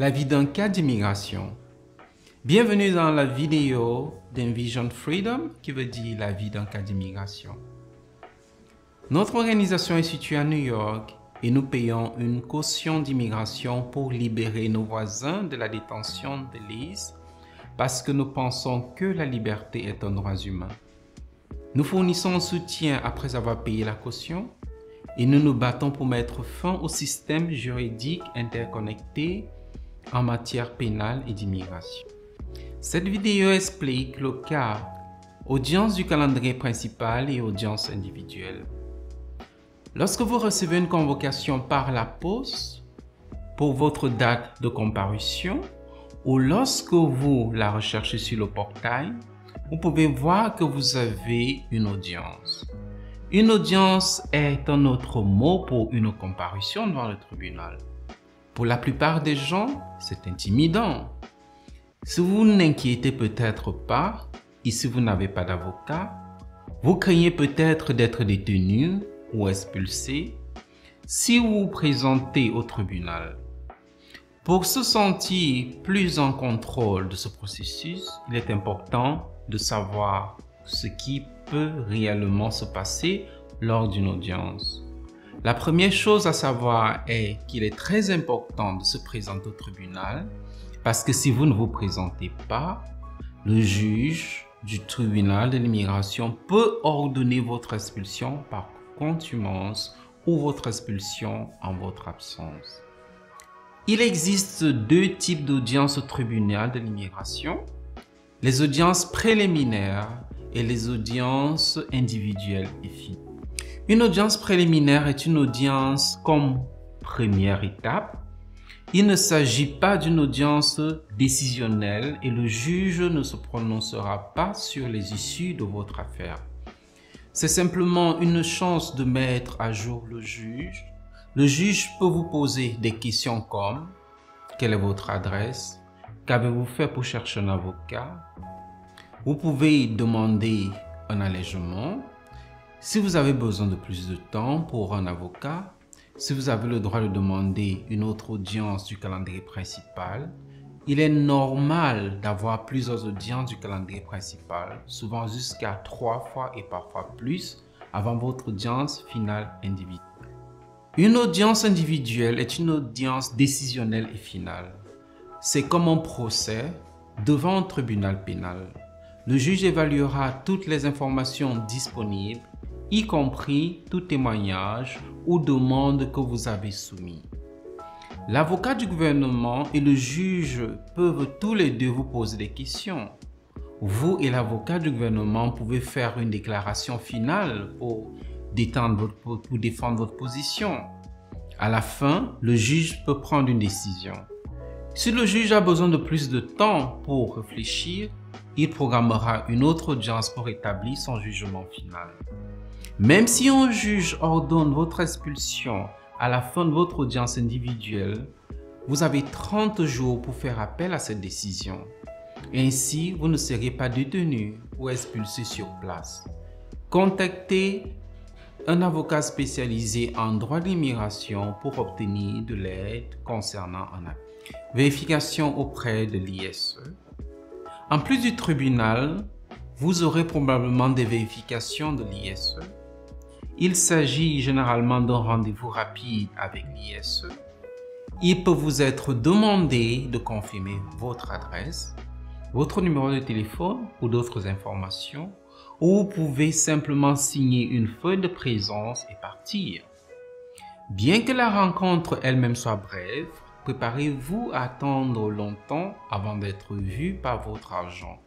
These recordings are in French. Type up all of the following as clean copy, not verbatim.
La vie d'un cas d'immigration. Bienvenue dans la vidéo d'Envision Freedom, qui veut dire la vie d'un cas d'immigration. Notre organisation est située à New York et nous payons une caution d'immigration pour libérer nos voisins de la détention de l'ICE parce que nous pensons que la liberté est un droit humain. Nous fournissons un soutien après avoir payé la caution et nous nous battons pour mettre fin au système juridique interconnecté en matière pénale et d'immigration. Cette vidéo explique le cas audience du calendrier principal et audience individuelle. Lorsque vous recevez une convocation par la poste pour votre date de comparution ou lorsque vous la recherchez sur le portail, vous pouvez voir que vous avez une audience. Une audience est un autre mot pour une comparution devant le tribunal. Pour la plupart des gens, c'est intimidant. Si vous n'inquiétez peut-être pas, et si vous n'avez pas d'avocat, vous craignez peut-être d'être détenu ou expulsé si vous vous présentez au tribunal. Pour se sentir plus en contrôle de ce processus, il est important de savoir ce qui peut réellement se passer lors d'une audience. La première chose à savoir est qu'il est très important de se présenter au tribunal parce que si vous ne vous présentez pas, le juge du tribunal de l'immigration peut ordonner votre expulsion par contumace ou votre expulsion en votre absence. Il existe deux types d'audiences au tribunal de l'immigration, les audiences préliminaires et les audiences individuelles et finales. Une audience préliminaire est une audience comme première étape. Il ne s'agit pas d'une audience décisionnelle et le juge ne se prononcera pas sur les issues de votre affaire. C'est simplement une chance de mettre à jour le juge. Le juge peut vous poser des questions comme « Quelle est votre adresse? Qu'avez-vous fait pour chercher un avocat ?» Vous pouvez demander un allègement. Si vous avez besoin de plus de temps pour un avocat, si vous avez le droit de demander une autre audience du calendrier principal, il est normal d'avoir plusieurs audiences du calendrier principal, souvent jusqu'à 3 fois et parfois plus, avant votre audience finale individuelle. Une audience individuelle est une audience décisionnelle et finale. C'est comme un procès devant un tribunal pénal. Le juge évaluera toutes les informations disponibles, y compris tout témoignage ou demande que vous avez soumis. L'avocat du gouvernement et le juge peuvent tous les deux vous poser des questions. Vous et l'avocat du gouvernement pouvez faire une déclaration finale pour défendre votre position. À la fin, le juge peut prendre une décision. Si le juge a besoin de plus de temps pour réfléchir, il programmera une autre audience pour établir son jugement final. Même si un juge ordonne votre expulsion à la fin de votre audience individuelle, vous avez 30 jours pour faire appel à cette décision. Ainsi, vous ne serez pas détenu ou expulsé sur place. Contactez un avocat spécialisé en droit d'immigration pour obtenir de l'aide concernant un appel. Vérification auprès de l'ISE. En plus du tribunal, vous aurez probablement des vérifications de l'ISE. Il s'agit généralement d'un rendez-vous rapide avec l'ISE. Il peut vous être demandé de confirmer votre adresse, votre numéro de téléphone ou d'autres informations, ou vous pouvez simplement signer une feuille de présence et partir. Bien que la rencontre elle-même soit brève, préparez-vous à attendre longtemps avant d'être vu par votre agent.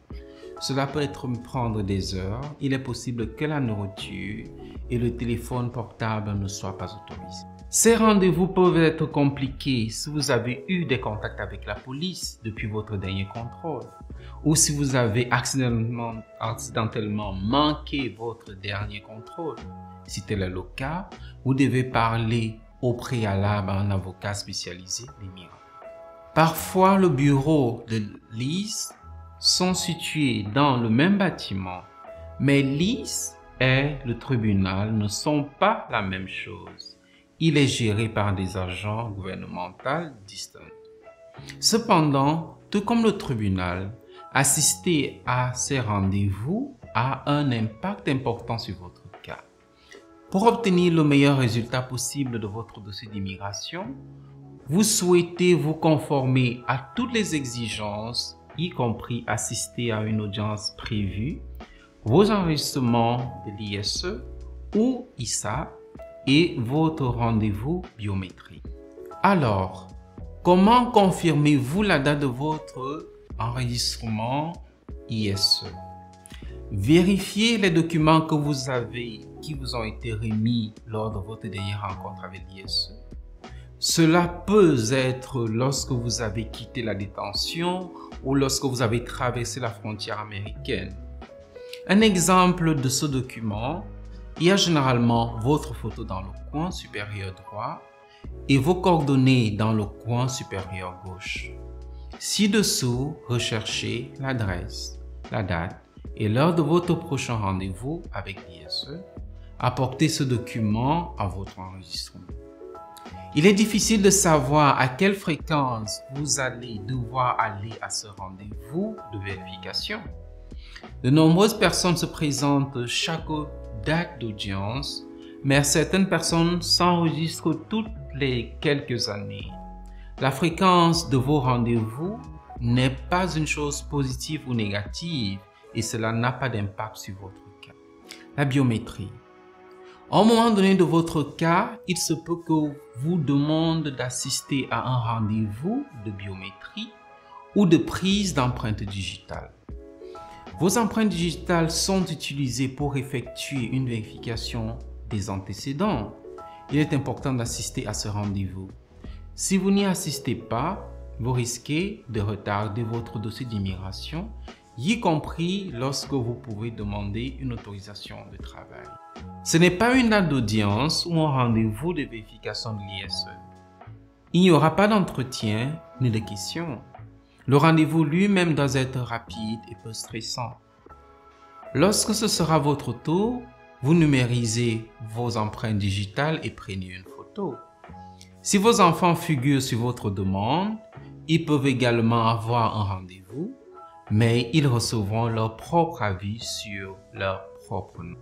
Cela peut prendre des heures. Il est possible que la nourriture et le téléphone portable ne soient pas autorisés. Ces rendez-vous peuvent être compliqués si vous avez eu des contacts avec la police depuis votre dernier contrôle ou si vous avez accidentellement manqué votre dernier contrôle. Si tel est le cas, vous devez parler au préalable à un avocat spécialisé des migrants. Parfois, le bureau de l'ICE sont situés dans le même bâtiment, mais l'ICE et le tribunal ne sont pas la même chose. Il est géré par des agents gouvernementaux distincts. Cependant, tout comme le tribunal, assister à ces rendez-vous a un impact important sur votre cas. Pour obtenir le meilleur résultat possible de votre dossier d'immigration, vous souhaitez vous conformer à toutes les exigences, y compris assister à une audience prévue, vos enregistrements de l'ISE ou ISA et votre rendez-vous biométrique. Alors, comment confirmez-vous la date de votre enregistrement ISE? Vérifiez les documents que vous avez qui vous ont été remis lors de votre dernière rencontre avec l'ISE. Cela peut être lorsque vous avez quitté la détention ou lorsque vous avez traversé la frontière américaine. Un exemple de ce document, il y a généralement votre photo dans le coin supérieur droit et vos coordonnées dans le coin supérieur gauche. Ci-dessous, recherchez l'adresse, la date et l'heure de votre prochain rendez-vous avec l'ISE. Apportez ce document à votre enregistrement. Il est difficile de savoir à quelle fréquence vous allez devoir aller à ce rendez-vous de vérification. De nombreuses personnes se présentent chaque date d'audience, mais certaines personnes s'enregistrent toutes les quelques années. La fréquence de vos rendez-vous n'est pas une chose positive ou négative et cela n'a pas d'impact sur votre cas. La biométrie. À un moment donné de votre cas, il se peut que vous demande d'assister à un rendez-vous de biométrie ou de prise d'empreintes digitales. Vos empreintes digitales sont utilisées pour effectuer une vérification des antécédents. Il est important d'assister à ce rendez-vous. Si vous n'y assistez pas, vous risquez de retarder votre dossier d'immigration, y compris lorsque vous pouvez demander une autorisation de travail. Ce n'est pas une date d'audience ou un rendez-vous de vérification de l'ISE. Il n'y aura pas d'entretien ni de questions. Le rendez-vous lui-même doit être rapide et peu stressant. Lorsque ce sera votre tour, vous numérisez vos empreintes digitales et prenez une photo. Si vos enfants figurent sur votre demande, ils peuvent également avoir un rendez-vous, mais ils recevront leur propre avis sur leur propre nom.